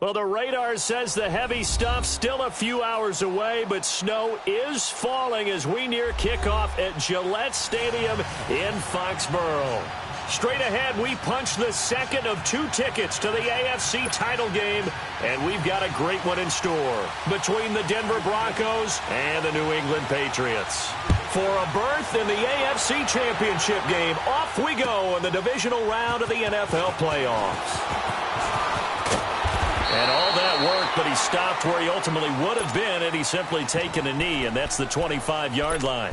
Well, the radar says the heavy stuff still a few hours away, but snow is falling as we near kickoff at Gillette Stadium in Foxborough. Straight ahead, we punch the second of 2 tickets to the AFC title game, and we've got a great one in store between the Denver Broncos and the New England Patriots. For a berth in the AFC Championship game, off we go in the divisional round of the NFL playoffs. And all that work, but he stopped where he ultimately would have been had he simply taken a knee, and that's the 25-yard line.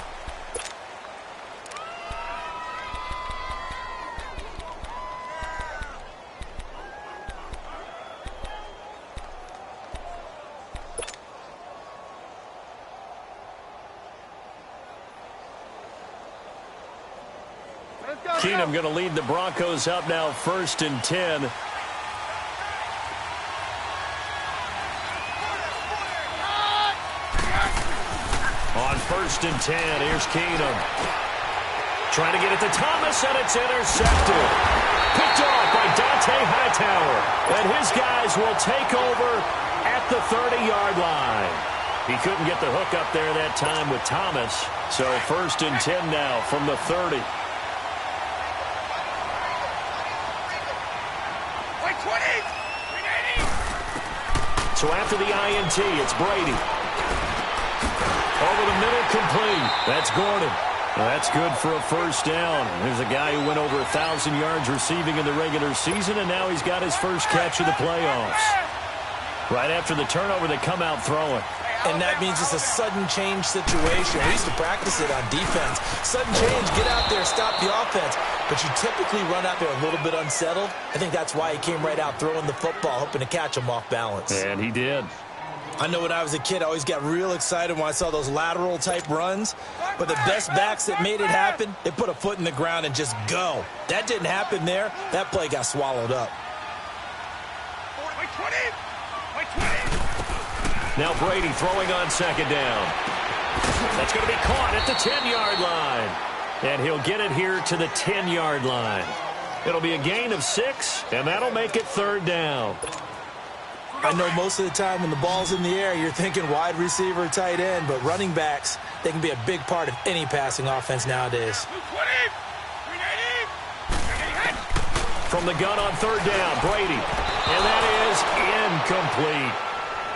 Keenum going to lead the Broncos up now 1st and 10. On 1st and 10, here's Keenum. Trying to get it to Thomas, and it's intercepted. Picked off by Dante Hightower. And his guys will take over at the 30-yard line. He couldn't get the hook up there that time with Thomas. So 1st and 10 now from the 30. So after the INT, it's Brady. Over the middle, complete. That's Gordon. Well, that's good for a 1st down. There's a guy who went over 1,000 yards receiving in the regular season, and now he's got his first catch of the playoffs. Right after the turnover, they come out throwing. And that means it's a sudden change situation. We used to practice it on defense. Sudden change, get out there, stop the offense. But you typically run out there a little bit unsettled. I think that's why he came right out throwing the football, hoping to catch him off balance. And he did. I know when I was a kid, I always got real excited when I saw those lateral-type runs. But the best backs that made it happen, they put a foot in the ground and just go. That didn't happen there. That play got swallowed up. Now Brady throwing on 2nd down. That's going to be caught at the 10-yard line. And he'll get it here to the 10-yard line. It'll be a gain of 6, and that'll make it 3rd down. I know most of the time when the ball's in the air, you're thinking wide receiver, tight end, but running backs, they can be a big part of any passing offense nowadays. From the gun on 3rd down, Brady. And that is incomplete.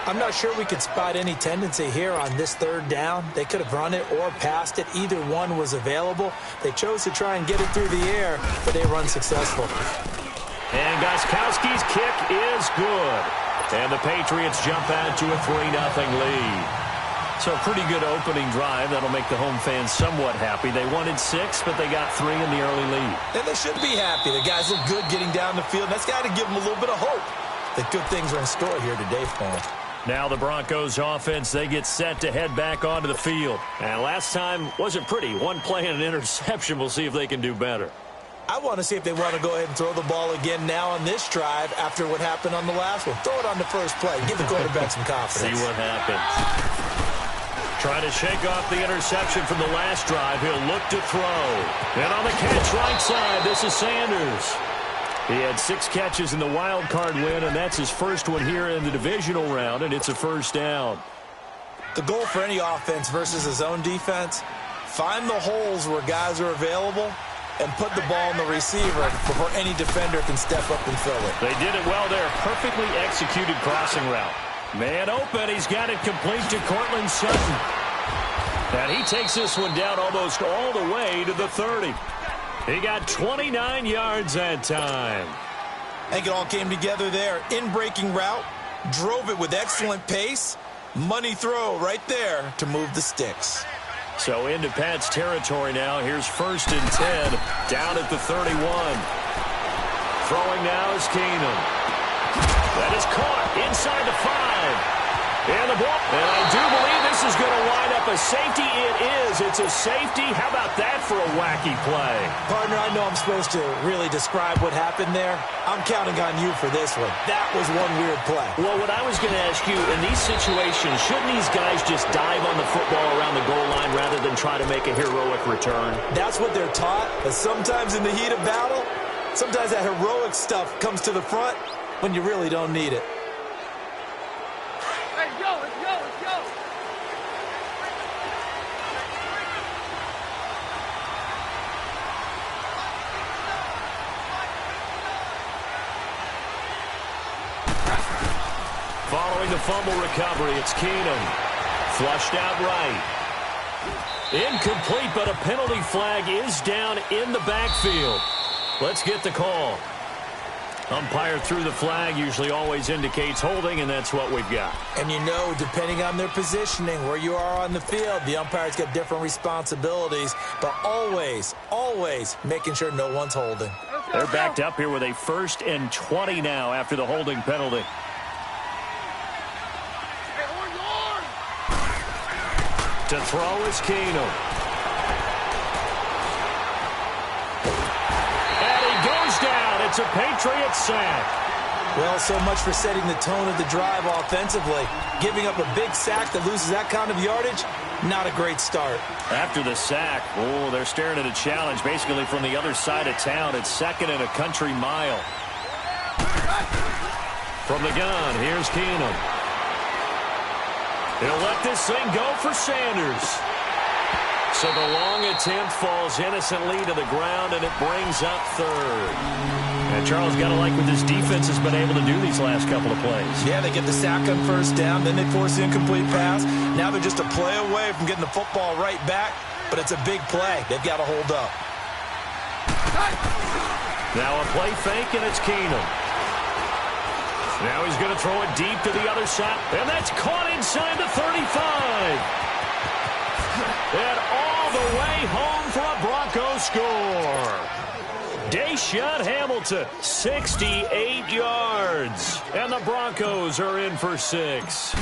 I'm not sure we could spot any tendency here on this 3rd down. They could have run it or passed it. Either one was available. They chose to try and get it through the air, but they run successful. And Gostkowski's kick is good. And the Patriots jump out to a 3-0 lead. So a pretty good opening drive. That'll make the home fans somewhat happy. They wanted 6, but they got 3 in the early lead. And they should be happy. The guys look good getting down the field. That's got to give them a little bit of hope that good things are in store here today for them. Now the Broncos offense, they get set to head back onto the field. And last time wasn't pretty. One play and an interception. We'll see if they can do better. I want to see if they want to go ahead and throw the ball again now on this drive after what happened on the last one. Throw it on the first play. Give the quarterback some confidence. See what happens. Trying to shake off the interception from the last drive. He'll look to throw. And on the catch right side, this is Sanders. He had 6 catches in the wild card win, and that's his first one here in the divisional round, and it's a 1st down. The goal for any offense versus his own defense, find the holes where guys are available and put the ball in the receiver before any defender can step up and fill it. They did it well there. Perfectly executed crossing route. Man open. He's got it complete to Cortland Sutton. And he takes this one down almost all the way to the 30. He got 29 yards that time. I think it all came together there. In-breaking route, drove it with excellent pace. Money throw right there to move the sticks. So into Pat's territory now. Here's 1st and 10 down at the 31. Throwing now is Keenum. That is caught inside the 5. And the ball. And I do believe this is going to wind up a safety. It is. It's a safety. How about that for a wacky play? Partner, I know I'm supposed to really describe what happened there. I'm counting on you for this one. That was one weird play. Well, what I was going to ask you, in these situations, shouldn't these guys just dive on the football around the goal line rather than try to make a heroic return? That's what they're taught. But sometimes in the heat of battle, sometimes that heroic stuff comes to the front when you really don't need it. Following the fumble recovery, it's Keenum. Flushed out right. Incomplete, but a penalty flag is down in the backfield. Let's get the call. Umpire threw the flag, usually always indicates holding, and that's what we've got. And you know, depending on their positioning, where you are on the field, the umpire's got different responsibilities, but always, always making sure no one's holding. They're backed up here with a 1st and 20 now after the holding penalty. To throw is Keenum. And he goes down. It's a Patriots sack. Well, so much for setting the tone of the drive offensively. Giving up a big sack that loses that kind of yardage, not a great start. After the sack, they're staring at a challenge basically from the other side of town. It's 2nd and a country mile. From the gun, here's Keenum. He'll let this thing go for Sanders. So the long attempt falls innocently to the ground, and it brings up 3rd. And Charles got to like what this defense has been able to do these last couple of plays. Yeah, they get the sack on 1st down, then they force the incomplete pass. Now they're just a play away from getting the football right back, but it's a big play. They've got to hold up. Now a play fake, and it's Keenum. Now he's going to throw it deep to the other side, and that's caught inside the 35. And all the way home for a Broncos score. Deshaun Hamilton, 68 yards. And the Broncos are in for 6.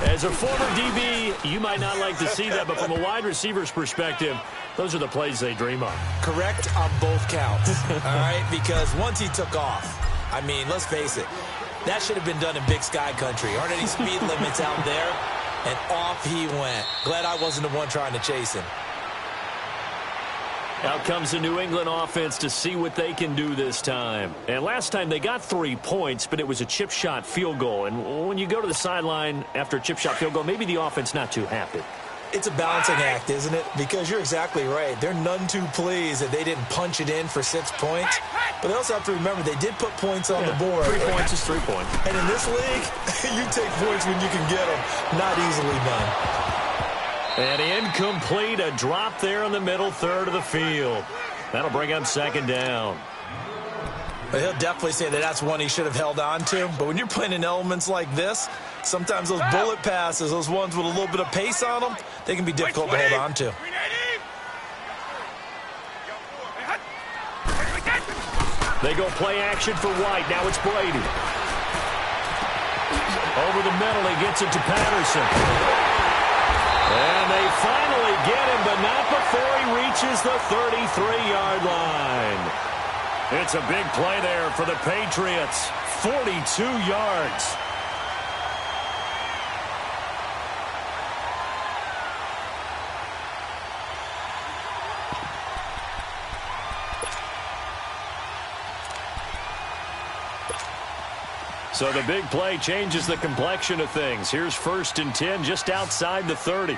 As a former DB, you might not like to see that, but from a wide receiver's perspective, those are the plays they dream of. Correct on both counts, all right? Because once he took off, I mean, let's face it, that should have been done in Big Sky Country. Aren't any speed limits out there? And off he went. Glad I wasn't the one trying to chase him. Out comes the New England offense to see what they can do this time. And last time they got 3 points, but it was a chip shot field goal. And when you go to the sideline after a chip shot field goal, maybe the offense not too happy. It's a balancing act, isn't it? Because you're exactly right. They're none too pleased that they didn't punch it in for 6 points. But they also have to remember they did put points on the board. 3 points is 3 points. And in this league, you take points when you can get them. Not easily done. And incomplete, a drop there in the middle 3rd of the field. That'll bring up 2nd down. But he'll definitely say that that's one he should have held on to. But when you're playing in elements like this, sometimes those bullet passes, those ones with a little bit of pace on them, they can be difficult to hold on to. They go play action for White. Now it's Brady. Over the middle, he gets it to Patterson. And they finally get him, but not before he reaches the 33-yard line. It's a big play there for the Patriots. 42 yards. So the big play changes the complexion of things. Here's 1st and 10 just outside the 30.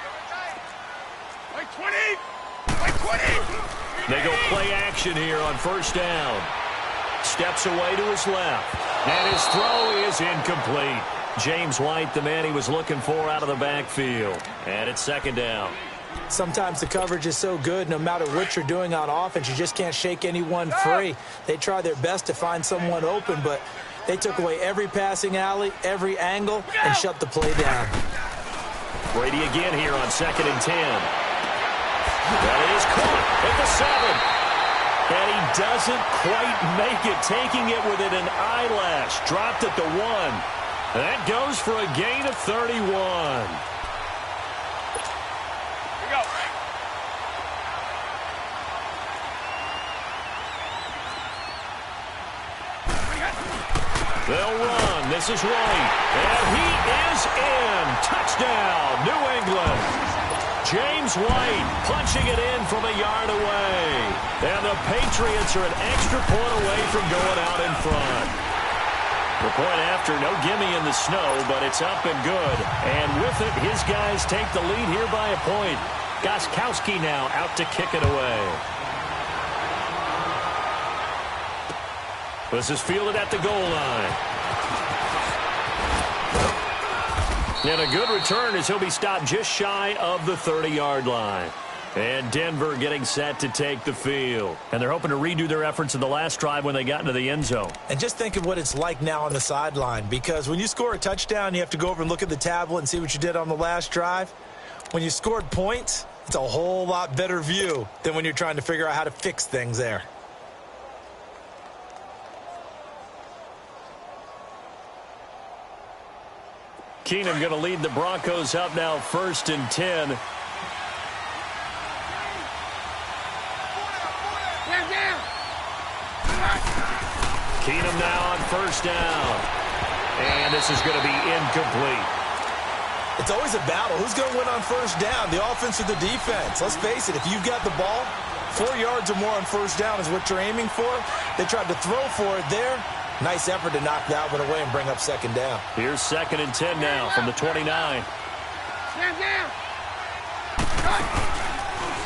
They go play action here on 1st down. Steps away to his left. And his throw is incomplete. James White, the man he was looking for out of the backfield. And it's 2nd down. Sometimes the coverage is so good, no matter what you're doing on offense, you just can't shake anyone free. They try their best to find someone open, but they took away every passing alley, every angle, and shut the play down. Brady again here on 2nd and 10. That is caught at the 7. And he doesn't quite make it, taking it within an eyelash. Dropped at the 1. That goes for a gain of 31. They'll run. This is White. And he is in. Touchdown, New England. James White punching it in from a yard away. And the Patriots are an extra point away from going out in front. The point after, no gimme in the snow, but it's up and good. And with it, his guys take the lead here by a point. Gostkowski now out to kick it away. This is fielded at the goal line. And a good return as he'll be stopped just shy of the 30-yard line. And Denver getting set to take the field. And they're hoping to redo their efforts in the last drive when they got into the end zone. And just think of what it's like now on the sideline, because when you score a touchdown, you have to go over and look at the tablet and see what you did on the last drive. When you scored points, it's a whole lot better view than when you're trying to figure out how to fix things there. Keenum going to lead the Broncos up now, 1st and 10. Keenum now on 1st down. And this is going to be incomplete. It's always a battle. Who's going to win on 1st down, the offense or the defense? Let's face it, if you've got the ball, 4 yards or more on 1st down is what you're aiming for. They tried to throw for it there. Nice effort to knock that one away and bring up 2nd down. Here's 2nd and 10 now from the 29.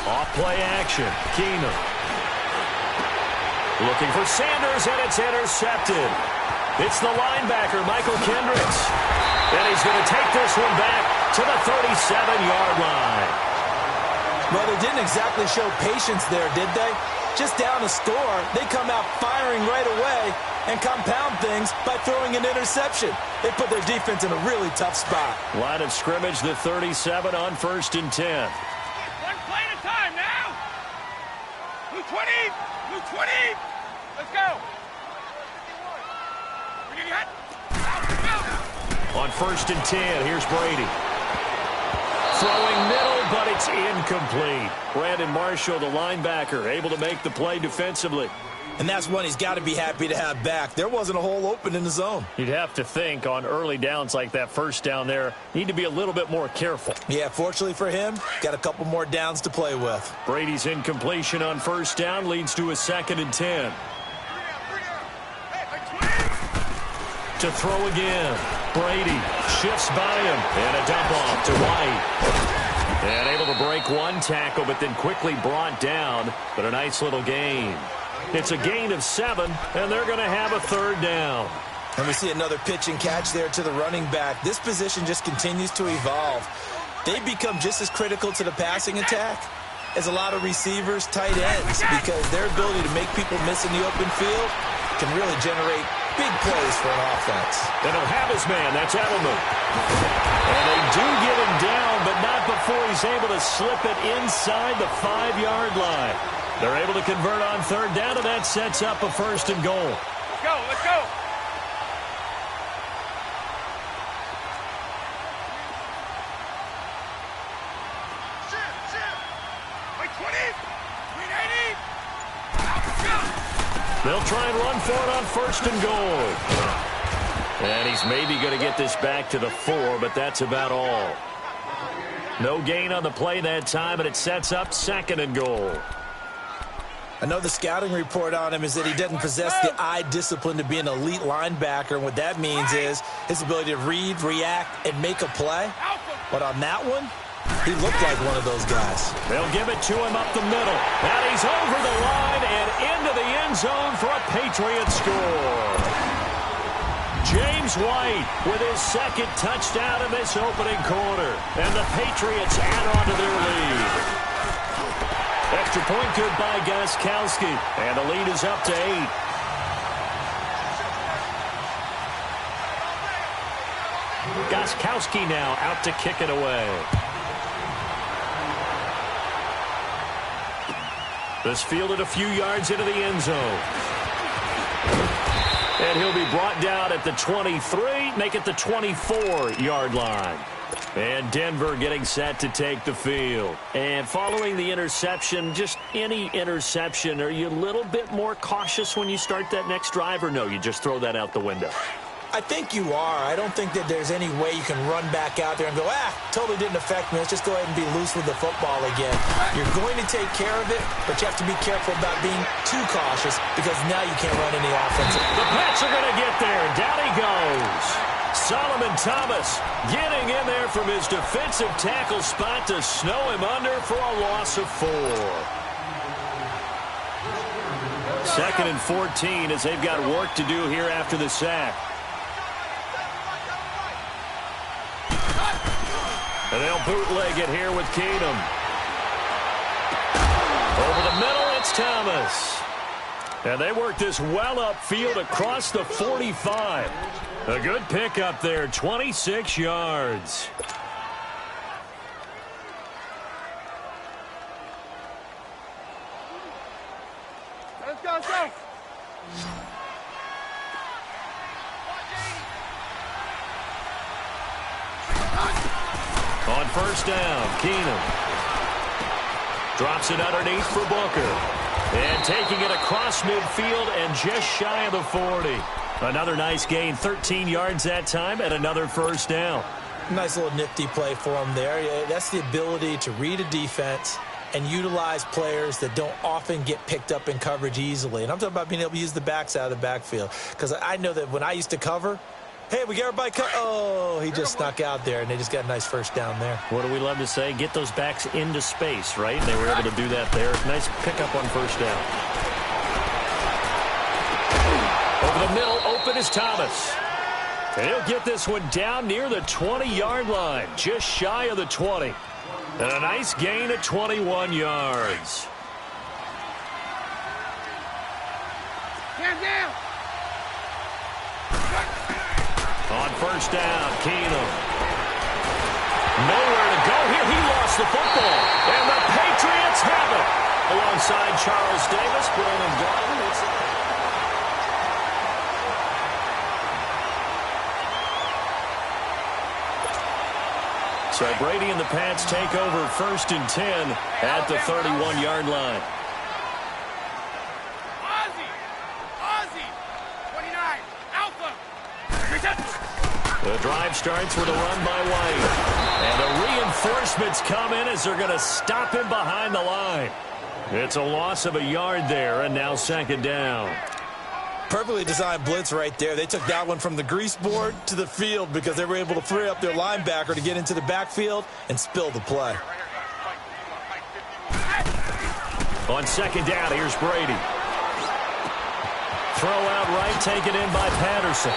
Off play action. Keenum. Looking for Sanders, and it's intercepted. It's the linebacker, Michael Kendricks. And he's going to take this one back to the 37-yard line. Well, they didn't exactly show patience there, did they? Just down a score, they come out firing right away and compound things by throwing an interception. They put their defense in a really tough spot. Line of scrimmage, the 37 on 1st and 10. One play at a time now. Blue 20. Blue 20. Let's go. On 1st and 10, here's Brady. Throwing middle, but it's incomplete. Brandon Marshall, the linebacker, able to make the play defensively. And that's one he's got to be happy to have back. There wasn't a hole open in the zone. You'd have to think on early downs like that 1st down there, need to be a little bit more careful. Yeah, fortunately for him, got a couple more downs to play with. Brady's incompletion on 1st down leads to a 2nd and 10. To throw again. Brady shifts by him. And a dump off to White. And able to break one tackle, but then quickly brought down. But a nice little gain. It's a gain of 7, and they're going to have a 3rd down. And we see another pitch and catch there to the running back. This position just continues to evolve. They become just as critical to the passing attack as a lot of receivers, tight ends, because their ability to make people miss in the open field can really generate big plays for an offense. And he'll have his man. That's Edelman. And they do get him down, but not before he's able to slip it inside the 5-yard line. They're able to convert on 3rd down, and that sets up a 1st and goal. Let's go. Let's go. Like 20. 380. They'll try and run for it on 1st and goal. And he's maybe going to get this back to the 4, but that's about all. No gain on the play that time, and it sets up 2nd and goal. I know the scouting report on him is that he doesn't possess the eye discipline to be an elite linebacker. And what that means is his ability to read, react, and make a play. But on that one, he looked like one of those guys. They'll give it to him up the middle. And he's over the line and into the end zone for a Patriot score. James White with his 2nd touchdown in this opening quarter. And the Patriots add on to their lead. Extra point good by Gostkowski. And the lead is up to 8. Gostkowski now out to kick it away. This fielded a few yards into the end zone. And he'll be brought down at the 23, make it the 24-yard line. And Denver getting set to take the field. And following the interception, just any interception, are you a little bit more cautious when you start that next drive, or no, you just throw that out the window? I think you are. I don't think that there's any way you can run back out there and go, totally didn't affect me. Let's just go ahead and be loose with the football again. You're going to take care of it, but you have to be careful about being too cautious because now you can't run any offense. The Pats are going to get there. Down he goes. Solomon Thomas getting in there from his defensive tackle spot to snow him under for a loss of 4. 2nd and 14 as they've got work to do here after the sack. bootleg it here with Keenum. Over the middle, it's Thomas. And they work this well upfield across the 45. A good pickup there, 26 yards. Let's go, let's go. On first down, Keenum drops it underneath for Booker. And taking it across midfield and just shy of the 40. Another nice gain, 13 yards that time, and another first down. Nice little nifty play for him there. Yeah, that's the ability to read a defense and utilize players that don't often get picked up in coverage easily. And I'm talking about being able to use the backs out of the backfield. Because I know that when I used to cover, hey, we got everybody cut. Oh, he just snuck out there, and they just got a nice first down there. What do we love to say? Get those backs into space, right? And they were able to do that there. Nice pickup on first down. Over the middle, open is Thomas. And he'll get this one down near the 20-yard line, just shy of the 20. And a nice gain at 21 yards. Hands down. On first down, Keenum. Nowhere to go here. He lost the football. And the Patriots have it. Alongside Charles Davis, Brandon Garden. So Brady and the Pats take over first and 10 at the 31-yard line. Ozzie. 29. Alpha. The drive starts with a run by White. And the reinforcements come in as they're going to stop him behind the line. It's a loss of a yard there, and now second down. Perfectly designed blitz right there. They took that one from the grease board to the field because they were able to free up their linebacker to get into the backfield and spill the play. On second down, here's Brady. Throw out right, taken in by Patterson.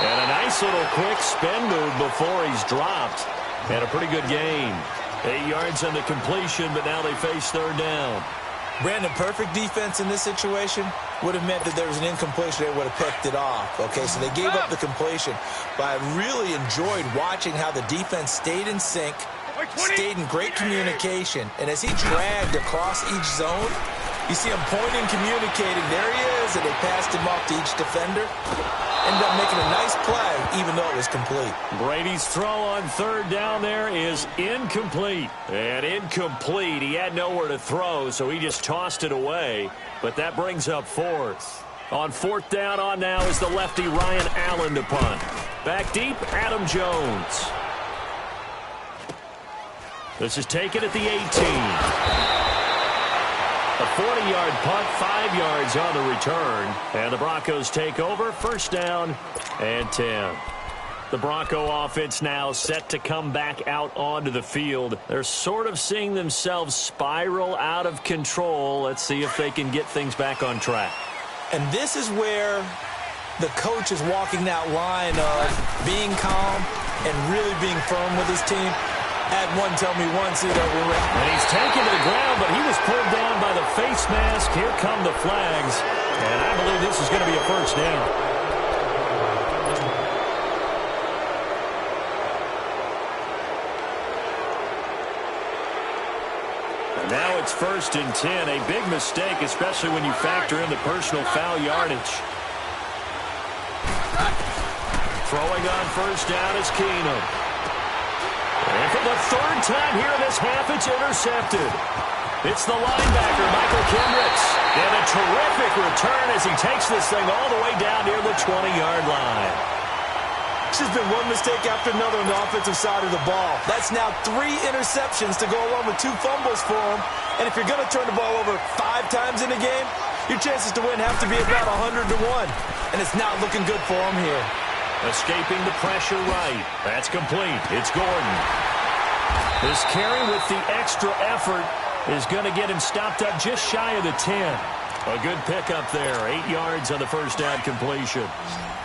And a nice little quick spin move before he's dropped. And a pretty good gain. 8 yards on the completion, but now they face third down. Brandon, perfect defense in this situation would have meant that there was an incompletion. They would have picked it off. Okay, so they gave up the completion. But I really enjoyed watching how the defense stayed in sync, stayed in great communication. And as he dragged across each zone, you see him pointing, communicating. There he is, and they passed him off to each defender. Ended up making a nice play, even though it was complete. Brady's throw on third down there is incomplete. And incomplete. He had nowhere to throw, so he just tossed it away. But that brings up fourth. On fourth down on now is the lefty Ryan Allen to punt. Back deep, Adam Jones. This is taken at the 18. A 40-yard punt, 5 yards on the return. And the Broncos take over, first down and 10. The Bronco offense now set to come back out onto the field. They're sort of seeing themselves spiral out of control. Let's see if they can get things back on track. And this is where the coach is walking that line of being calm and really being firm with his team. Had one tell me once, and he's taken to the ground, but he was pulled down by the face mask. Here come the flags, and I believe this is going to be a first down. And now it's first and 10, a big mistake, especially when you factor in the personal foul yardage. Throwing on first down is Keenum. And for the third time here in this half, it's intercepted. It's the linebacker, Michael Kendricks. And a terrific return as he takes this thing all the way down near the 20-yard line. It's just been one mistake after another on the offensive side of the ball. That's now 3 interceptions to go along with 2 fumbles for him. And if you're going to turn the ball over 5 times in a game, your chances to win have to be about 100 to 1. And it's not looking good for him here. Escaping the pressure right. That's complete. It's Gordon. This carry with the extra effort is going to get him stopped up just shy of the 10. A good pickup there. 8 yards on the first down completion.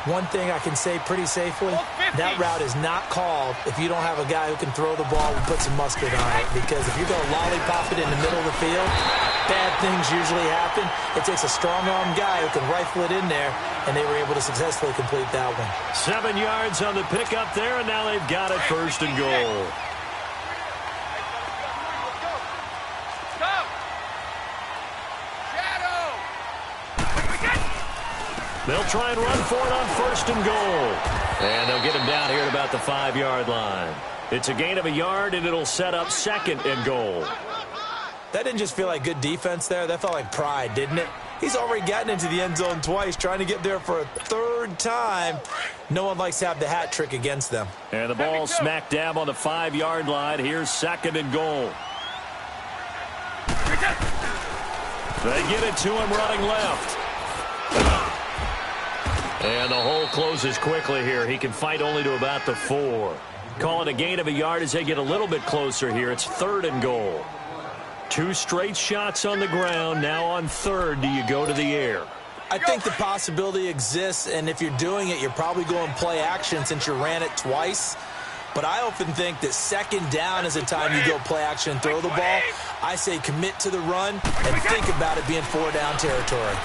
One thing I can say pretty safely, that route is not called if you don't have a guy who can throw the ball and put some mustard on it. Because if you're going to lollipop it in the middle of the field, bad things usually happen. It takes a strong-arm guy who can rifle it in there, and they were able to successfully complete that one. 7 yards on the pickup there, and now they've got it first and goal. They'll try and run for it on first and goal. And they'll get him down here at about the 5-yard line. It's a gain of a yard, and it'll set up second and goal. That didn't just feel like good defense there. That felt like pride, didn't it? He's already gotten into the end zone twice, trying to get there for a third time. No one likes to have the hat trick against them. And the ball smack dab on the 5-yard line. Here's second and goal. They get it to him running left. And the hole closes quickly here. He can fight only to about the 4. Call it a gain of a yard as they get a little bit closer here. It's third and goal. 2 straight shots on the ground. Now on third, do you go to the air? I think the possibility exists, and if you're doing it, you're probably going play action since you ran it twice. But I often think that second down is a time you go play action and throw the ball. I say commit to the run and think about it being 4-down territory.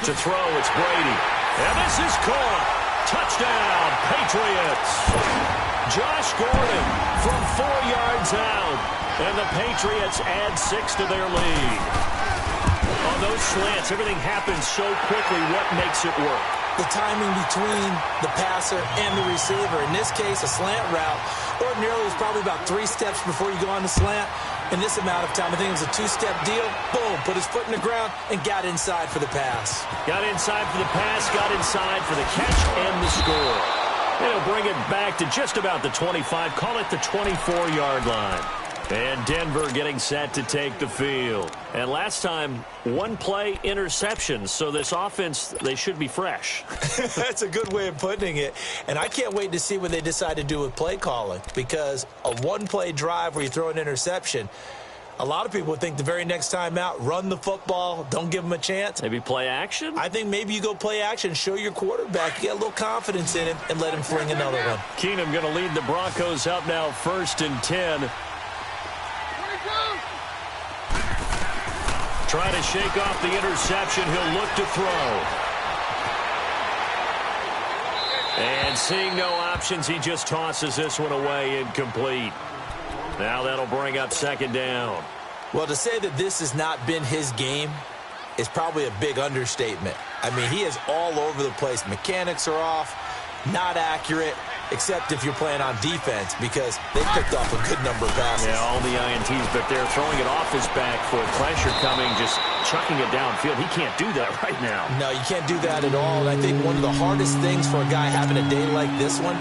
To throw, it's Brady. And this is caught. Touchdown, Patriots. Josh Gordon from 4 yards out. And the Patriots add 6 to their lead. On those slants, everything happens so quickly. What makes it work? The timing between the passer and the receiver. In this case, a slant route ordinarily is probably about 3 steps before you go on the slant. In this amount of time, I think it was a 2-step deal. Boom, put his foot in the ground and got inside for the pass. Got inside for the pass, got inside for the catch and the score. They'll bring it back to just about the 25. Call it the 24-yard line. And Denver getting set to take the field. And last time, 1-play interception. So this offense, they should be fresh. That's a good way of putting it. And I can't wait to see what they decide to do with play calling. Because a 1-play drive where you throw an interception, a lot of people would think the very next time out, run the football, don't give them a chance. Maybe play action? I think maybe you go play action, show your quarterback, get a little confidence in him, and let him fling another one. Keenum going to lead the Broncos up now 1st and 10. Trying to shake off the interception. He'll look to throw. And seeing no options, he just tosses this one away, incomplete. Now that'll bring up second down. Well, to say that this has not been his game is probably a big understatement. I mean, he is all over the place. Mechanics are off, not accurate, except if you're playing on defense, because they picked off a good number of passes. Yeah, all the INTs, but they're throwing it off his back foot. Pressure coming, just chucking it downfield. He can't do that right now. No, you can't do that at all. And I think one of the hardest things for a guy having a day like this one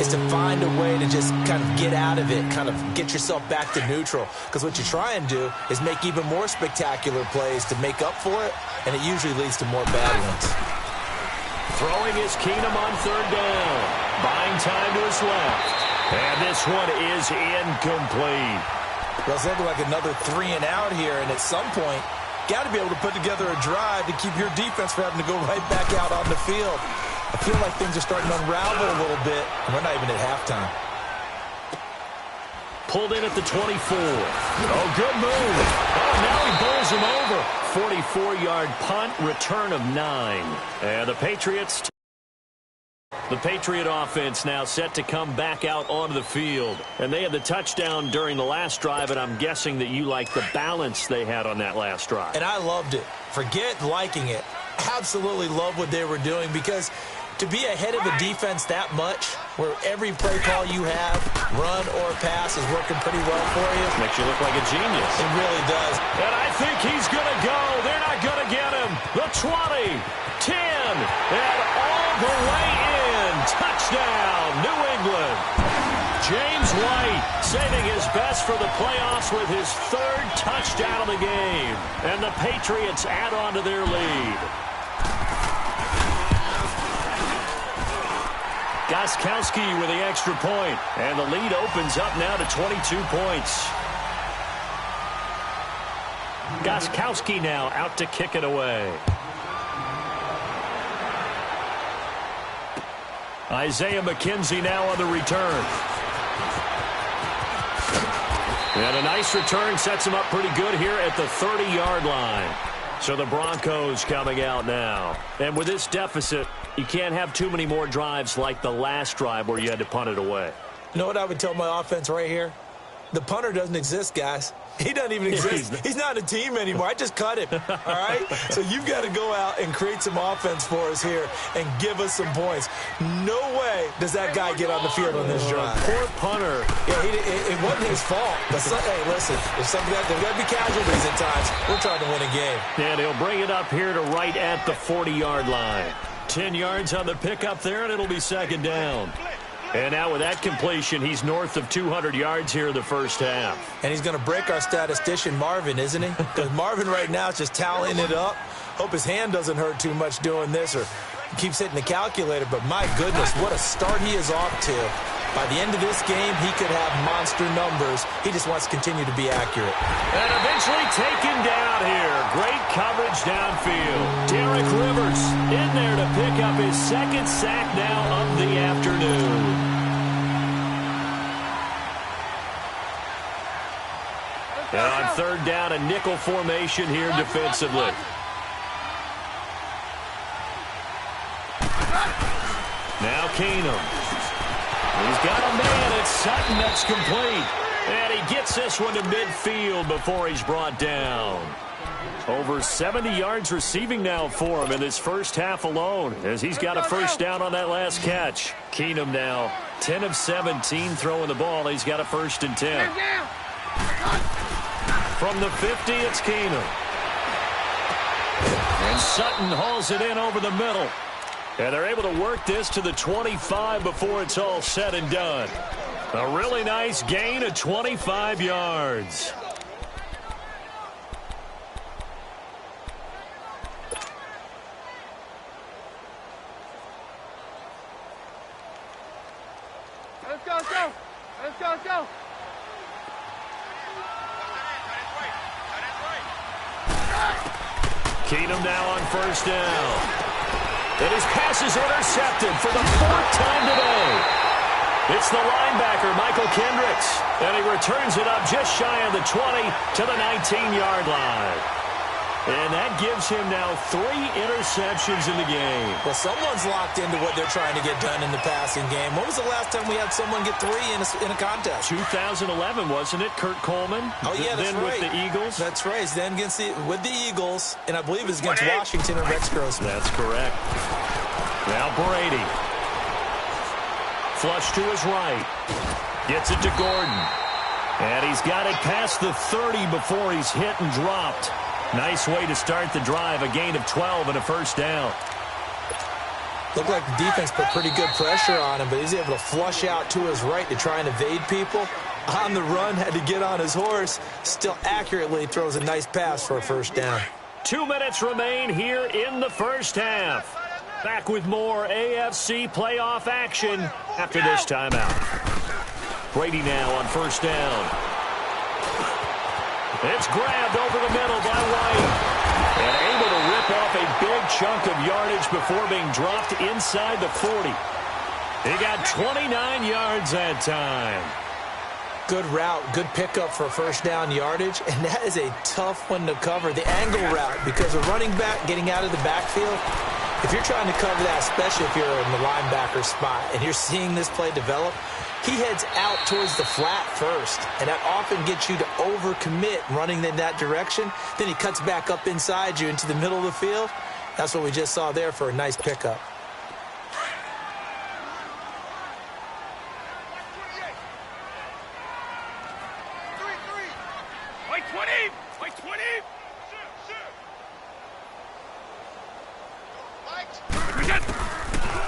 is to find a way to just kind of get out of it, kind of get yourself back to neutral. Because what you try and do is make even more spectacular plays to make up for it, and it usually leads to more bad ones. Throwing is Keenum on third down. Buying time to his left. And this one is incomplete. Well, it's looking like another 3 and out here, and at some point, got to be able to put together a drive to keep your defense from having to go right back out on the field. I feel like things are starting to unravel a little bit, and we're not even at halftime. Pulled in at the 24. Oh, good move. Oh, now he bowls him over. 44-yard punt, return of 9. And the Patriots... The Patriot offense now set to come back out onto the field. And they had the touchdown during the last drive, and I'm guessing that you like the balance they had on that last drive. And I loved it. Forget liking it. Absolutely love what they were doing, because to be ahead of a defense that much, where every play call you have, run or pass, is working pretty well for you. Makes you look like a genius. It really does. And I think he's going to go. They're not going to get him. The 20, 10, and all the way in. Touchdown, New England. James White saving his best for the playoffs with his 3rd touchdown of the game. And the Patriots add on to their lead. Gostkowski with the extra point. And the lead opens up now to 22 points. Gostkowski now out to kick it away. Isaiah McKenzie now on the return. And a nice return sets him up pretty good here at the 30-yard line. So the Broncos coming out now. And with this deficit, you can't have too many more drives like the last drive where you had to punt it away. You know what I would tell my offense right here? The punter doesn't exist, guys. He doesn't even exist. He's not a team anymore. I just cut him, all right? So you've got to go out and create some offense for us here and give us some points. No way does that guy get on the field on this drive. Poor punter. Yeah, it wasn't his fault. But hey, listen, there's got to be casualties at times. We're trying to win a game. And he'll bring it up here to right at the 40-yard line. 10 yards on the pickup there, and it'll be second down. And now with that completion, he's north of 200 yards here in the first half. And he's going to break our statistician, Marvin, isn't he? Because Marvin right now is just tallying it up. Hope his hand doesn't hurt too much doing this, or he keeps hitting the calculator. But my goodness, what a start he is off to. By the end of this game, he could have monster numbers. He just wants to continue to be accurate. And eventually taken down here. Great coverage downfield. Derek Rivers in there to pick up his second sack now of the afternoon. And on third down, a nickel formation here defensively. Now Keenum. He's got a man. It's Sutton that's complete. And he gets this one to midfield before he's brought down. Over 70 yards receiving now for him in this first half alone, as he's got a first down on that last catch. Keenum now 10 of 17 throwing the ball. He's got a 1st and 10. From the 50, it's Keenum. And Sutton hauls it in over the middle. And they're able to work this to the 25 before it's all said and done. A really nice gain of 25 yards. Let's go, let's go. Let's go, let's go. Keenum now on first down. And his pass is intercepted for the 4th time today. It's the linebacker, Michael Kendricks. And he returns it up just shy of the 20 to the 19-yard line. And that gives him now 3 interceptions in the game. Well, someone's locked into what they're trying to get done in the passing game. When was the last time we had someone get 3 in a contest? 2011, wasn't it? Kurt Coleman. Oh, yeah, that's then right. With the Eagles. That's right. Then with the Eagles, and I believe it's against Washington and Rex Grossman. That's correct. Now Brady. Flush to his right. Gets it to Gordon. And he's got it past the 30 before he's hit and dropped. Nice way to start the drive. A gain of 12 and a first down. Looked like the defense put pretty good pressure on him, but he's able to flush out to his right to try and evade people. On the run, had to get on his horse. Still accurately throws a nice pass for a first down. 2 minutes remain here in the first half. Back with more AFC playoff action after this timeout. Brady now on first down. It's grabbed over the middle by White. And able to rip off a big chunk of yardage before being dropped inside the 40. He got 29 yards that time. Good route, good pickup for first down yardage, and that is a tough one to cover. The angle route, because a running back getting out of the backfield, if you're trying to cover that, especially if you're in the linebacker spot, and you're seeing this play develop, he heads out towards the flat first, and that often gets you to overcommit running in that direction. Then he cuts back up inside you into the middle of the field. That's what we just saw there for a nice pickup. White 20! White 20!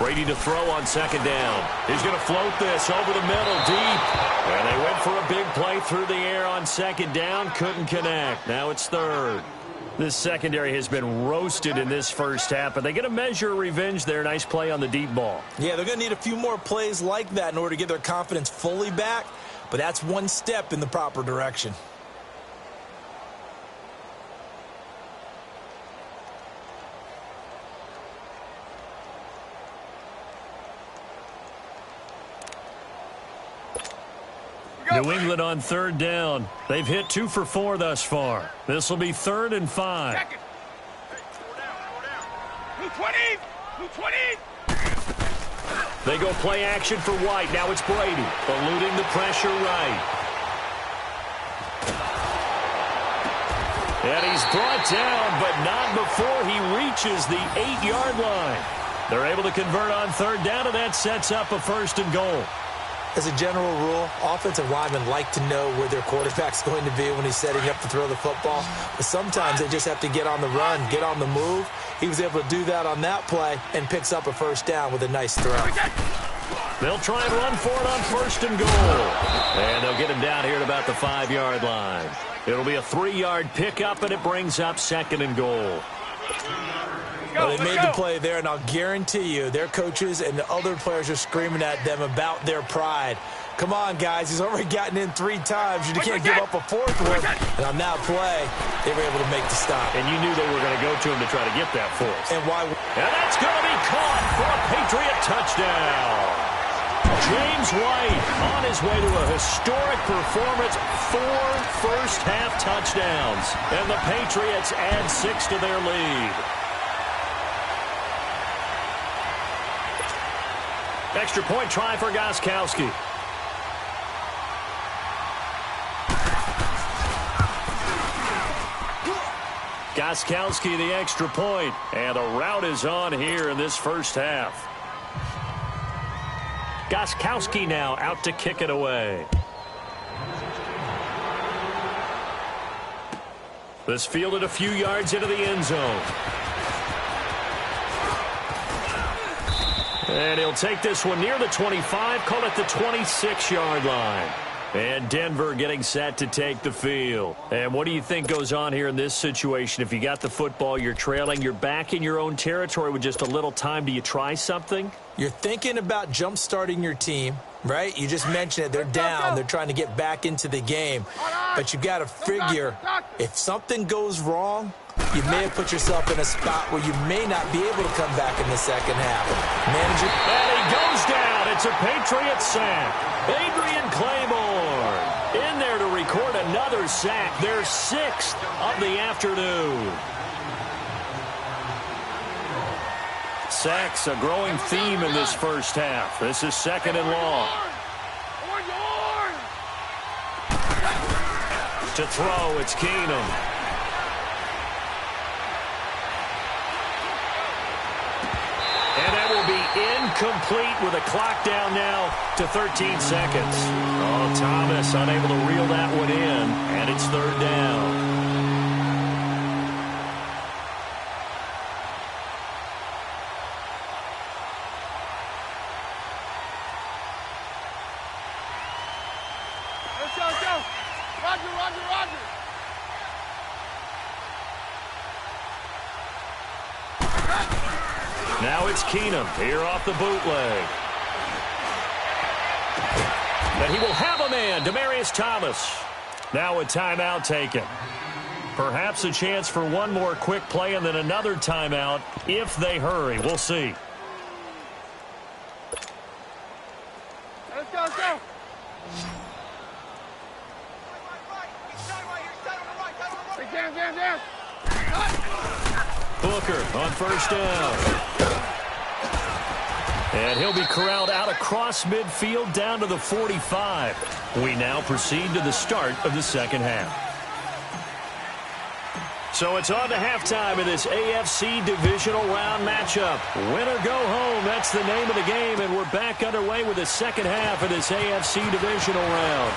Brady to throw on second down. He's going to float this over the middle deep. And they went for a big play through the air on second down. Couldn't connect. Now it's third. This secondary has been roasted in this first half, but they get a measure of revenge there. Nice play on the deep ball. Yeah, they're going to need a few more plays like that in order to get their confidence fully back, but that's one step in the proper direction. New England on third down. They've hit 2 for 4 thus far. This will be 3rd and 5. Second. 220. 220. They go play action for White. Now it's Brady, eluding the pressure right. And he's brought down, but not before he reaches the 8-yard line. They're able to convert on third down, and that sets up a 1st and goal. As a general rule, offensive linemen like to know where their quarterback's going to be when he's setting up to throw the football. But sometimes they just have to get on the run, get on the move. He was able to do that on that play and picks up a 1st down with a nice throw. They'll try and run for it on 1st and goal. And they'll get him down here at about the 5-yard line. It'll be a 3-yard pickup, and it brings up 2nd and goal. Well, they made the play there, and I'll guarantee you their coaches and the other players are screaming at them about their pride. Come on, guys. He's already gotten in 3 times. You can't give up a 4th one. And on that play, they were able to make the stop. And you knew they were going to go to him to try to get that 4th. And why? And that's going to be caught for a Patriot touchdown. James White on his way to a historic performance, 4 first-half touchdowns. And the Patriots add 6 to their lead. Extra point try for Gostkowski. Gostkowski the extra point, and a route is on here in this first half. Gostkowski now out to kick it away. This fielded a few yards into the end zone. And he'll take this one near the 25, call it the 26-yard line. And Denver getting set to take the field. And what do you think goes on here in this situation? If you got the football, you're trailing, you're back in your own territory with just a little time. Do you try something? You're thinking about jump-starting your team, right? You just mentioned it. They're down. They're trying to get back into the game. But you got to figure if something goes wrong, you may have put yourself in a spot where you may not be able to come back in the second half. Manager. And he goes down. It's a Patriot sack. Adrian Claiborne in there to record another sack. Their 6th of the afternoon. Sacks a growing theme in this first half. This is 2nd and long. To throw, it's Keenum. And that will be incomplete with a clock down now to 13 seconds. Oh, Thomas unable to reel that one in, and it's 3rd down. Let's go. Roger. Now it's Keenum here off the bootleg. But he will have a man, Demaryius Thomas. Now a timeout taken. Perhaps a chance for one more quick play and then another timeout if they hurry. We'll see. Let's go. Down. Booker on 1st down. And he'll be corralled out across midfield down to the 45. We now proceed to the start of the second half. So it's on to halftime in this AFC Divisional round matchup. Win or go home, that's the name of the game, and we're back underway with the second half of this AFC Divisional round.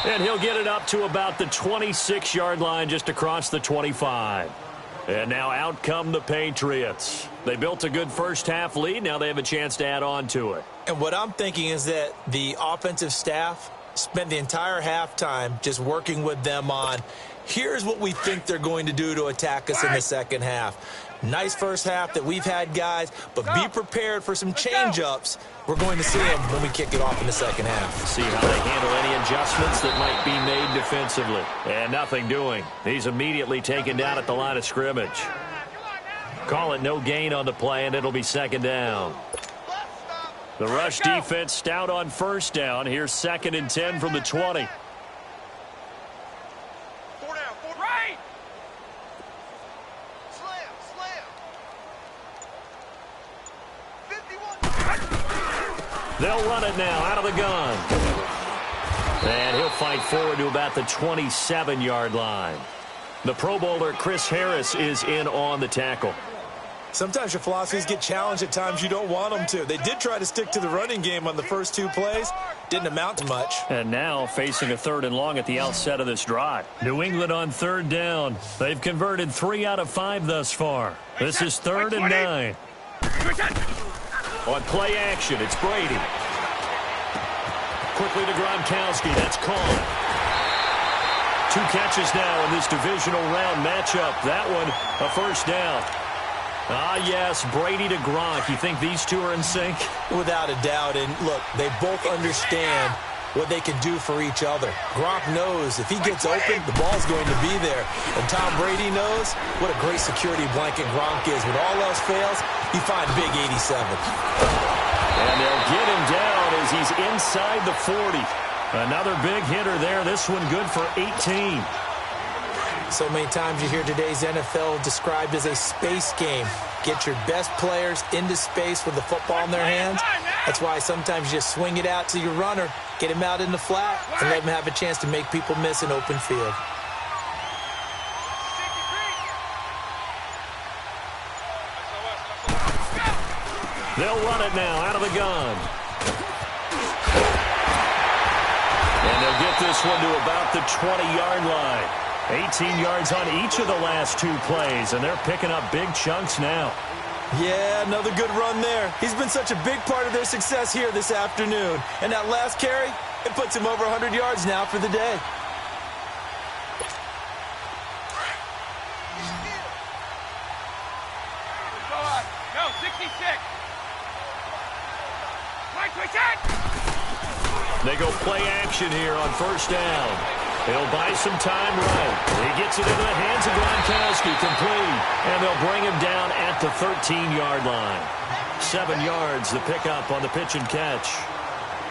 And he'll get it up to about the 26-yard line just across the 25. And now out come the Patriots. They built a good first-half lead. Now they have a chance to add on to it. And what I'm thinking is that the offensive staff spent the entire halftime just working with them on, here's what we think they're going to do to attack us in the second half. Nice first half that we've had, guys, but be prepared for some change-ups. We're going to see them when we kick it off in the second half. See how they handle any adjustments that might be made defensively. And nothing doing. He's immediately taken down at the line of scrimmage. Call it no gain on the play, and it'll be 2nd down. The rush defense stout on first down. Here's 2nd and 10 from the 20. 4 down, 4 right. Slam. 51. They'll run it now out of the gun. And he'll fight forward to about the 27-yard line. The Pro Bowler Chris Harris is in on the tackle. Sometimes your philosophies get challenged at times you don't want them to. They did try to stick to the running game on the first 2 plays. Didn't amount to much. And now facing a 3rd and long at the outset of this drive. New England on 3rd down. They've converted 3 out of 5 thus far. This is 3rd and 9. On play action, it's Brady. Quickly to Gronkowski. That's caught. 2 catches now in this divisional round matchup. That one, a first down. Ah, yes, Brady to Gronk. You think these two are in sync? Without a doubt. And, look, they both understand what they can do for each other. Gronk knows if he gets open, the ball's going to be there. And Tom Brady knows what a great security blanket Gronk is. When all else fails, you find big 87. And they'll get him down as he's inside the 40. Another big hitter there. This one good for 18. So many times you hear today's NFL described as a space game. Get your best players into space with the football in their hands. That's why sometimes you just swing it out to your runner, get him out in the flat, and let him have a chance to make people miss an open field. They'll run it now out of the gun. And they'll get this one to about the 20-yard line. 18 yards on each of the last 2 plays, and they're picking up big chunks now. Yeah, another good run there. He's been such a big part of their success here this afternoon. And that last carry, it puts him over 100 yards now for the day. No, 66. They go play action here on first down. He'll buy some time right. He gets it into the hands of Gronkowski, complete. And they'll bring him down at the 13-yard line. 7 yards, the pickup on the pitch and catch.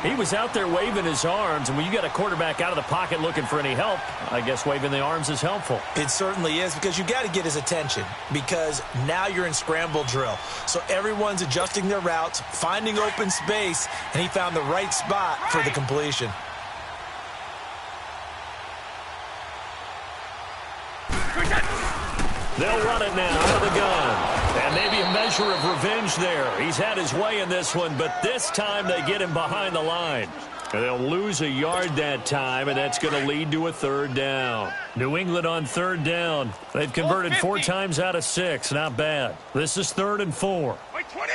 He was out there waving his arms, and when you get a quarterback out of the pocket looking for any help, I guess waving the arms is helpful. It certainly is, because you got to get his attention, because now you're in scramble drill. So everyone's adjusting their routes, finding open space, and he found the right spot for the completion. They'll run it now out of the gun. And maybe a measure of revenge there. He's had his way in this one, but this time they get him behind the line. And they'll lose a yard that time, and that's going to lead to a 3rd down. New England on 3rd down. They've converted 4 times out of 6. Not bad. This is 3rd and 4. Wait, 20.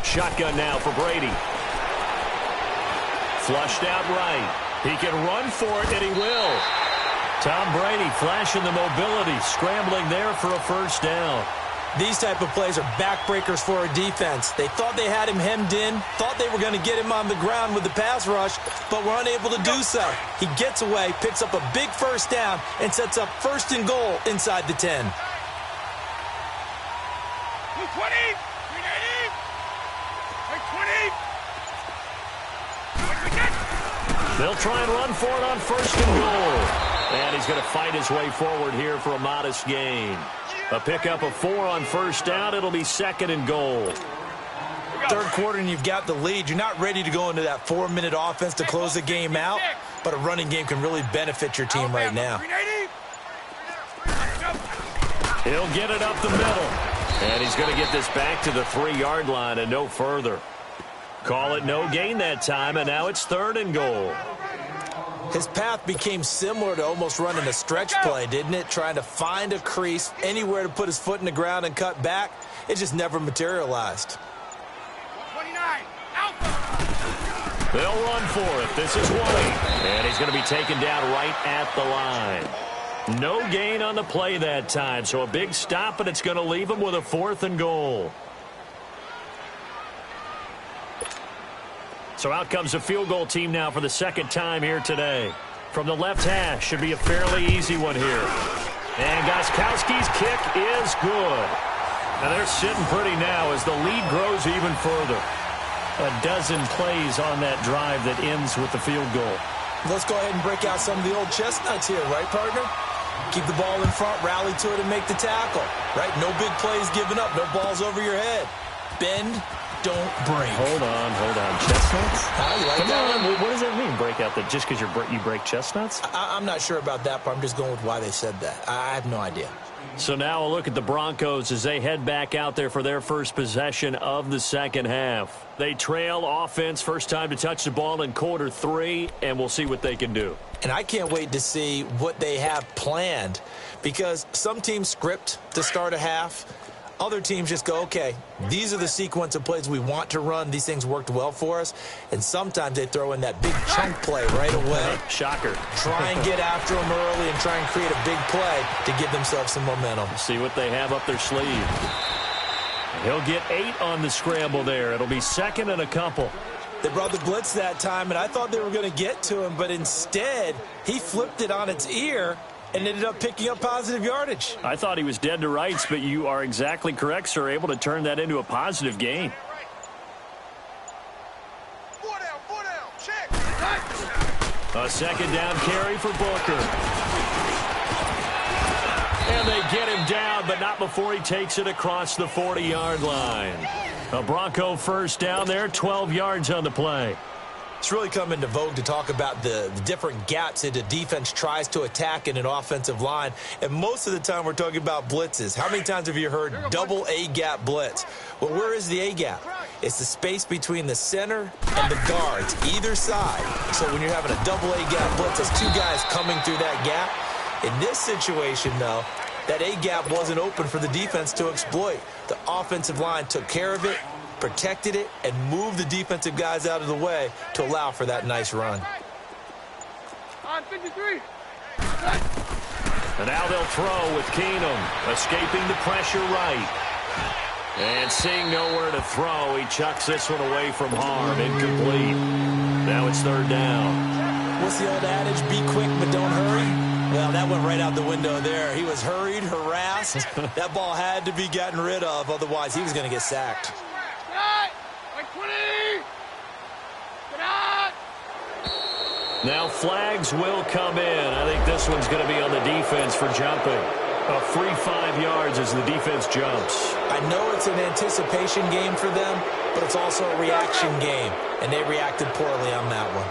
Shotgun now for Brady. Flushed out right. He can run for it, and he will. Tom Brady flashing the mobility, scrambling there for a first down. These type of plays are backbreakers for a defense. They thought they had him hemmed in, thought they were going to get him on the ground with the pass rush, but were unable to do so. He gets away, picks up a big first down, and sets up 1st and goal inside the 10. 220. 380. 20. They'll try and run for it on 1st and goal. And he's going to fight his way forward here for a modest gain. A pickup of 4 on first down. It'll be 2nd and goal. 3rd quarter and you've got the lead. You're not ready to go into that 4-minute offense to close the game out, but a running game can really benefit your team right now. He'll get it up the middle. And he's going to get this back to the 3-yard line and no further. Call it no gain that time, and now it's 3rd and goal. His path became similar to almost running a stretch play, didn't it? Trying to find a crease, anywhere to put his foot in the ground and cut back. It just never materialized. 29. Alpha. They'll run for it. This is White. And he's going to be taken down right at the line. No gain on the play that time, so a big stop, and it's going to leave him with a 4th and goal. So out comes the field goal team now for the 2nd time here today. From the left hash, should be a fairly easy one here. And Gostkowski's kick is good. Now they're sitting pretty now as the lead grows even further. A dozen plays on that drive that ends with the field goal. Let's go ahead and break out some of the old chestnuts here, right, partner? Keep the ball in front, rally to it, and make the tackle, right? No big plays given up, no balls over your head. Bend, don't break. Hold on. Chestnuts? You like that one? What does that mean, break out? Just because you break chestnuts? I'm not sure about that, but I'm just going with why they said that. I have no idea. So now a look at the Broncos as they head back out there for their first possession of the second half. They trail offense, first time to touch the ball in quarter 3, and we'll see what they can do. And I can't wait to see what they have planned, because some teams script to start a half. Other teams just go, okay, these are the sequence of plays we want to run. These things worked well for us. And sometimes they throw in that big chunk play right away. Shocker. Try and get after them early and try and create a big play to give themselves some momentum. See what they have up their sleeve. He'll get 8 on the scramble there. It'll be second and a couple. They brought the blitz that time, and I thought they were going to get to him, but instead he flipped it on its ear and ended up picking up positive yardage. I thought he was dead to rights, but you are exactly correct, sir. Able to turn that into a positive gain. Four down, check. A second down carry for Booker. And they get him down, but not before he takes it across the 40-yard line. A Bronco first down there, 12 yards on the play. It's really come into vogue to talk about the different gaps that a defense tries to attack in an offensive line. And most of the time we're talking about blitzes. How many times have you heard double A-gap blitz? Well, where is the A-gap? It's the space between the center and the guards, either side. So when you're having a double A-gap blitz, there's 2 guys coming through that gap. In this situation, though, that A-gap wasn't open for the defense to exploit. The offensive line took care of it, protected it, and moved the defensive guys out of the way to allow for that nice run. On 53. And now they'll throw with Keenum, escaping the pressure right. And seeing nowhere to throw, he chucks this one away from harm, incomplete. Now it's third down. What's the old adage, be quick but don't hurry? Well, that went right out the window there. He was hurried, harassed. That ball had to be gotten rid of, otherwise he was going to get sacked. Now flags will come in. I think this one's going to be on the defense for jumping. A free 5 yards as the defense jumps. I know it's an anticipation game for them, but it's also a reaction game, and they reacted poorly on that one.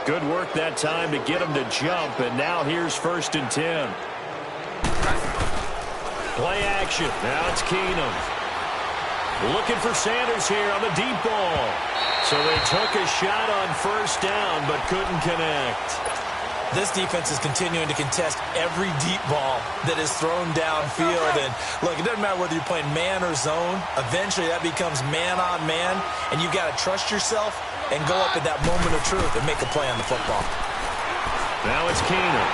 Good work that time to get them to jump, and now here's 1st and 10. Play action. Now it's Keenum. Looking for Sanders here on the deep ball. So they took a shot on first down, but couldn't connect. This defense is continuing to contest every deep ball that is thrown downfield. And look, it doesn't matter whether you're playing man or zone. Eventually that becomes man on man, and you got to trust yourself and go up at that moment of truth and make a play on the football. Now it's Keenum.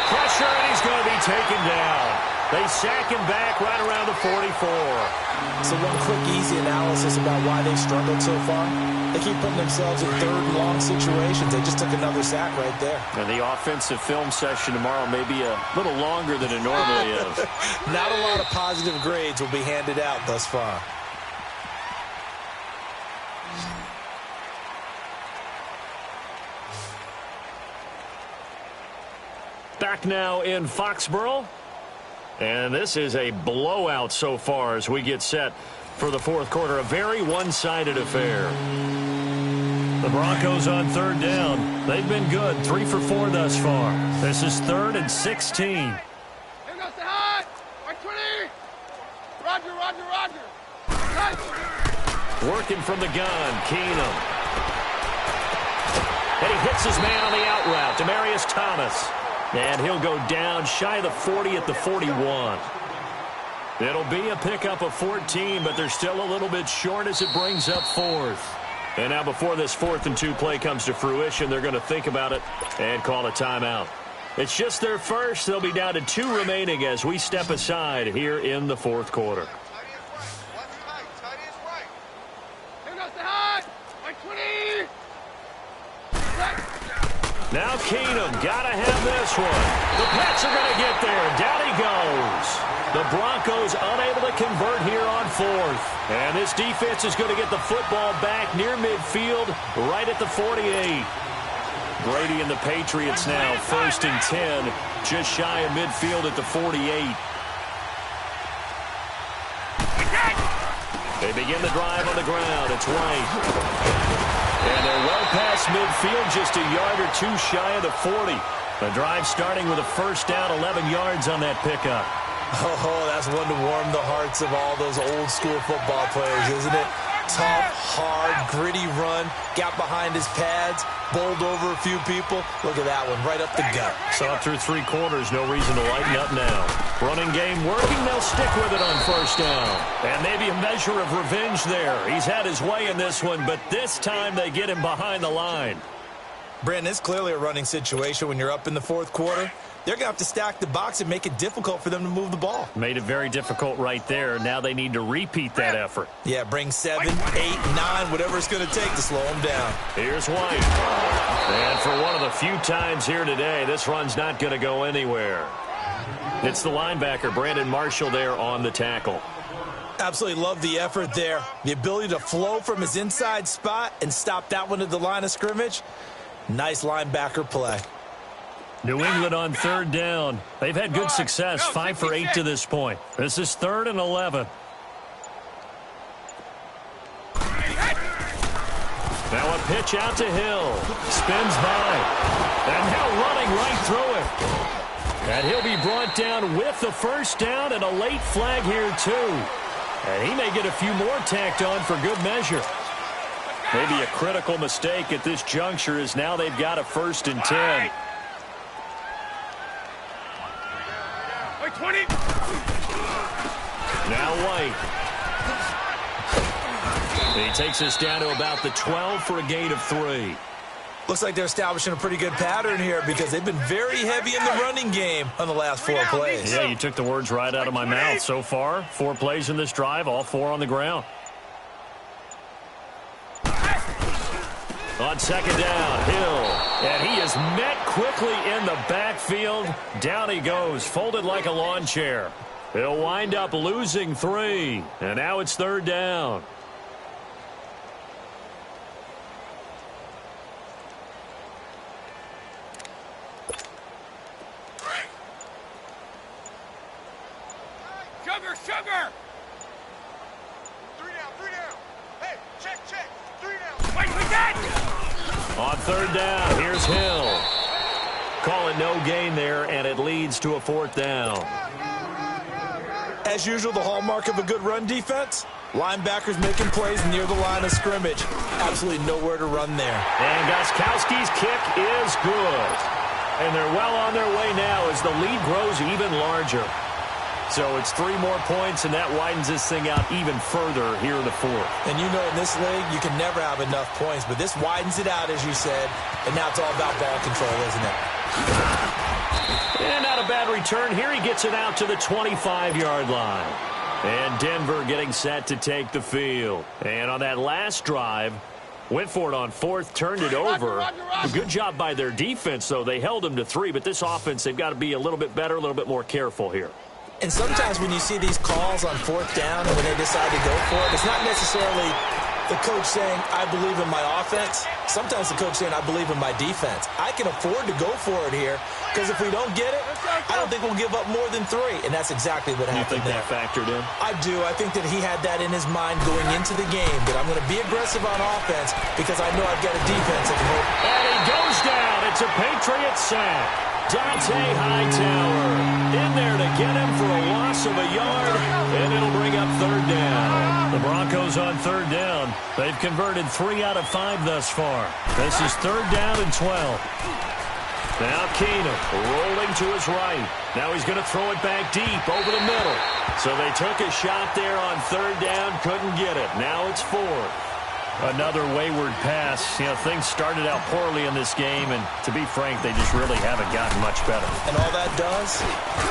Pressure, and he's going to be taken down. They sack him back right around the 44. So one quick, easy analysis about why they struggled so far. They keep putting themselves in third and long situations. They just took another sack right there. And the offensive film session tomorrow may be a little longer than it normally is. Not a lot of positive grades will be handed out thus far. Back now in Foxborough. And this is a blowout so far as we get set for the fourth quarter. A very one-sided affair. The Broncos on third down. They've been good. 3 for 4 thus far. This is 3rd and 16. Here goes the high. 20. Roger. Nice. Working from the gun. Keenum. And he hits his man on the out route. Demaryius Thomas. And he'll go down shy of the 40 at the 41. It'll be a pickup of 14, but they're still a little bit short as it brings up 4th. And now before this 4th and 2 play comes to fruition, they're going to think about it and call a timeout. It's just their first. They'll be down to 2 remaining as we step aside here in the fourth quarter. Now Keenum, gotta have this one. The Pats are going to get there. Down he goes. The Broncos unable to convert here on fourth. And this defense is going to get the football back near midfield, right at the 48. Brady and the Patriots now, 1st and 10, just shy of midfield at the 48. They begin the drive on the ground. It's White. And they're well past midfield, just a yard or two shy of the 40. The drive starting with a first down, 11 yards on that pickup. Oh, that's one to warm the hearts of all those old school football players, isn't it? Tough, hard, gritty run, got behind his pads, bowled over a few people. Look at that one, right up the gut. Saw it through 3 quarters, no reason to lighten up now. Running game working, they'll stick with it on first down. And maybe a measure of revenge there. He's had his way in this one, but this time they get him behind the line. Brandon, it's clearly a running situation when you're up in the 4th quarter. They're going to have to stack the box and make it difficult for them to move the ball. Made it very difficult right there. Now they need to repeat that effort. Yeah, bring 7, 8, 9, whatever it's going to take to slow them down. Here's White. And for one of the few times here today, this run's not going to go anywhere. It's the linebacker, Brandon Marshall, there on the tackle. Absolutely love the effort there. The ability to flow from his inside spot and stop that one at the line of scrimmage. Nice linebacker play. New England on 3rd down. They've had good success, 5 for 8 to this point. This is 3rd and 11. Now a pitch out to Hill. Spins by. And Hill running right through it. And he'll be brought down with the first down and a late flag here too. And he may get a few more tacked on for good measure. Maybe a critical mistake at this juncture is now they've got a 1st and 10. 20. Now White. He takes us down to about the 12 for a gain of 3. Looks like they're establishing a pretty good pattern here because they've been very heavy in the running game on the last 4 plays. Yeah, you took the words right out of my mouth. So far, 4 plays in this drive, all 4 on the ground. On 2nd down, Hill. And he is met quickly in the backfield. Down he goes, folded like a lawn chair. He'll wind up losing 3. And now it's 3rd down. Sugar! 3 down. Hey, check. 3 down. Wait, we got it! On 3rd down, here's Hill. Call it no gain there, and it leads to a 4th down. As usual, the hallmark of a good run defense, linebackers making plays near the line of scrimmage. Absolutely nowhere to run there. And Gostkowski's kick is good. And they're well on their way now as the lead grows even larger. So it's 3 more points, and that widens this thing out even further here in the 4th. And you know in this league, you can never have enough points, but this widens it out, as you said, and now it's all about ball control, isn't it? And not a bad return. Here he gets it out to the 25-yard line. And Denver getting set to take the field. And on that last drive, went for it on 4th, turned it over. A good job by their defense, though. They held them to 3, but this offense, they've got to be a little bit better, a little bit more careful here. And sometimes when you see these calls on 4th down and when they decide to go for it, it's not necessarily the coach saying, I believe in my offense. Sometimes the coach saying, I believe in my defense. I can afford to go for it here because if we don't get it, I don't think we'll give up more than 3. And that's exactly what happened there. You think that factored in? I do. I think that he had that in his mind going into the game, that I'm going to be aggressive on offense because I know I've got a defense that can hold. And he goes down. It's a Patriot sack. Dante Hightower in there to get him for a loss of a yard, and it'll bring up 3rd down. The Broncos on 3rd down. They've converted 3 out of 5 thus far. This is 3rd down and 12. Now Keenum rolling to his right. Now he's going to throw it back deep over the middle. So they took a shot there on 3rd down, couldn't get it. Now it's 4th. Another wayward pass. You know, things started out poorly in this game, and to be frank, they just really haven't gotten much better. And all that does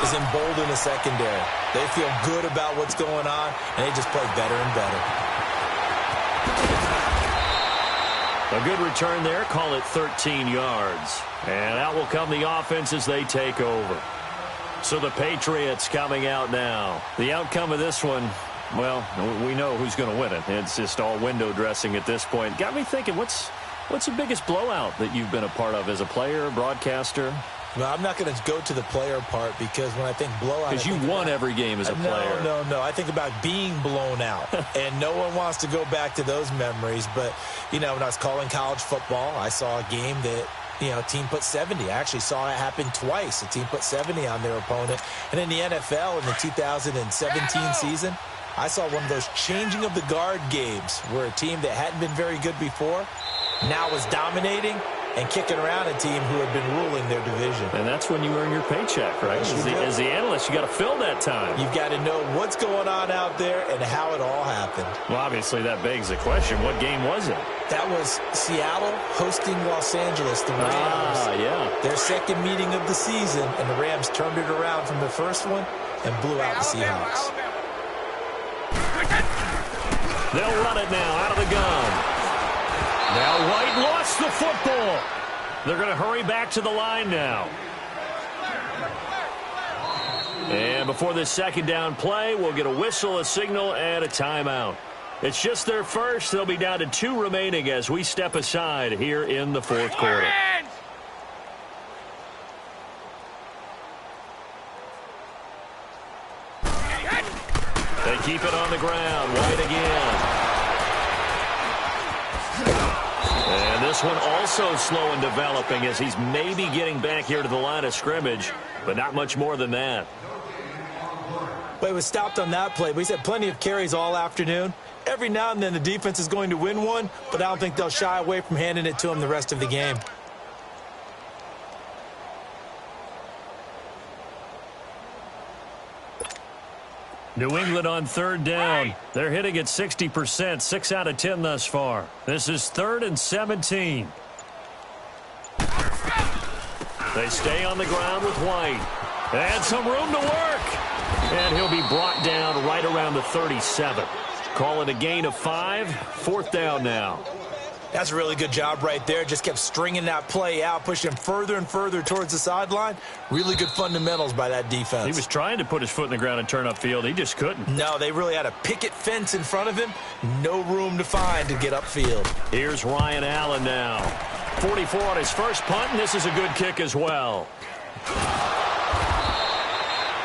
is embolden the secondary. They feel good about what's going on, and they just play better and better. A good return there. Call it 13 yards. And out will come the offense as they take over. So the Patriots coming out now. The outcome of this one, well, we know who's going to win it. It's just all window dressing at this point. Got me thinking, what's the biggest blowout that you've been a part of as a player, broadcaster? No, I'm not going to go to the player part because when I think blowout... Because you won every game as a player. No. I think about being blown out. And no one wants to go back to those memories. But, when I was calling college football, I saw a game that, a team put 70. I actually saw it happen twice. A team put 70 on their opponent. And in the NFL, in the 2017 season, I saw one of those changing of the guard games where a team that hadn't been very good before now was dominating and kicking around a team who had been ruling their division. And that's when you earn your paycheck, right? As the analyst, you got to fill that time. You've got to know what's going on out there and how it all happened. Well, obviously, that begs the question, what game was it? That was Seattle hosting Los Angeles, the Rams. Yeah. Their second meeting of the season, and the Rams turned it around from the first one and blew out the Seahawks. They'll run it now out of the gun. Now White lost the football. They're going to hurry back to the line now. And before this second down play, we'll get a whistle, a signal, and a timeout. It's just their first. They'll be down to 2 remaining as we step aside here in the fourth quarter. They keep it on the ground. White again. And this one also slow in developing as he's maybe getting back here to the line of scrimmage, but not much more than that. But it was stopped on that play. But he's had plenty of carries all afternoon. Every now and then the defense is going to win one, but I don't think they'll shy away from handing it to him the rest of the game. New England on third down. They're hitting at 60%, 6 out of 10 thus far. This is 3rd and 17. They stay on the ground with White. And some room to work. And he'll be brought down right around the 37. Call it a gain of 5. 4th down now. That's a really good job right there. Just kept stringing that play out, pushing him further and further towards the sideline. Really good fundamentals by that defense. He was trying to put his foot in the ground and turn upfield. He just couldn't. No, they really had a picket fence in front of him. No room to find to get upfield. Here's Ryan Allen now. 44 on his first punt, and this is a good kick as well.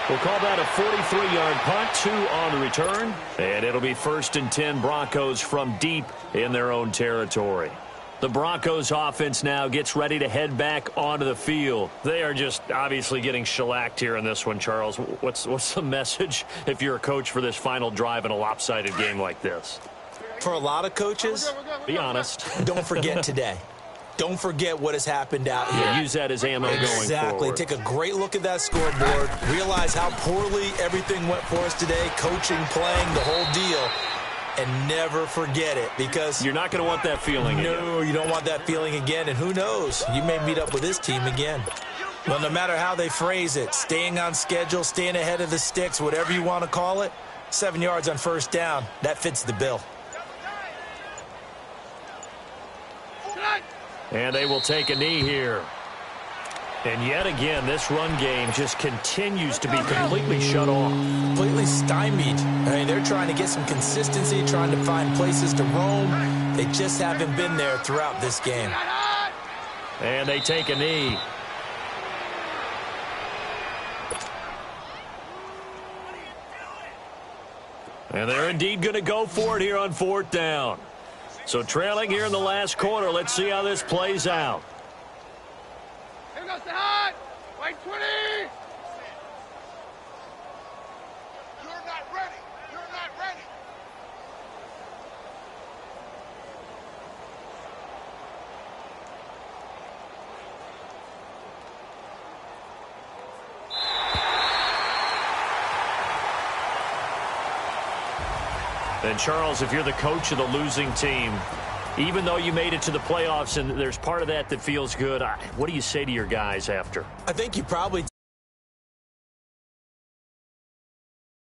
We'll call that a 43-yard punt, 2 on the return. And it'll be 1st and 10 Broncos from deep in their own territory. The Broncos offense now gets ready to head back onto the field. They are just obviously getting shellacked here in this one, Charles. What's the message if you're a coach for this final drive in a lopsided game like this? For a lot of coaches, be honest. Don't forget today. Don't forget what has happened out here. Yeah, use that as ammo going forward. Exactly. Take a great look at that scoreboard. Realize how poorly everything went for us today. Coaching, playing, the whole deal. And never forget it because... You're not going to want that feeling again. No, you don't want that feeling again. And who knows? You may meet up with this team again. Well, no matter how they phrase it, staying on schedule, staying ahead of the sticks, whatever you want to call it, 7 yards on first down, that fits the bill. And they will take a knee here. And yet again, this run game just continues to be completely shut off. Completely stymied. I mean, they're trying to get some consistency, trying to find places to roam. They just haven't been there throughout this game. And they take a knee. And they're indeed going to go for it here on 4th down. So trailing here in the last quarter. Let's see how this plays out. Here goes the hot. White 20. You're not ready. You're not ready. And Charles, if you're the coach of the losing team, even though you made it to the playoffs and there's part of that that feels good, what do you say to your guys after? I think you probably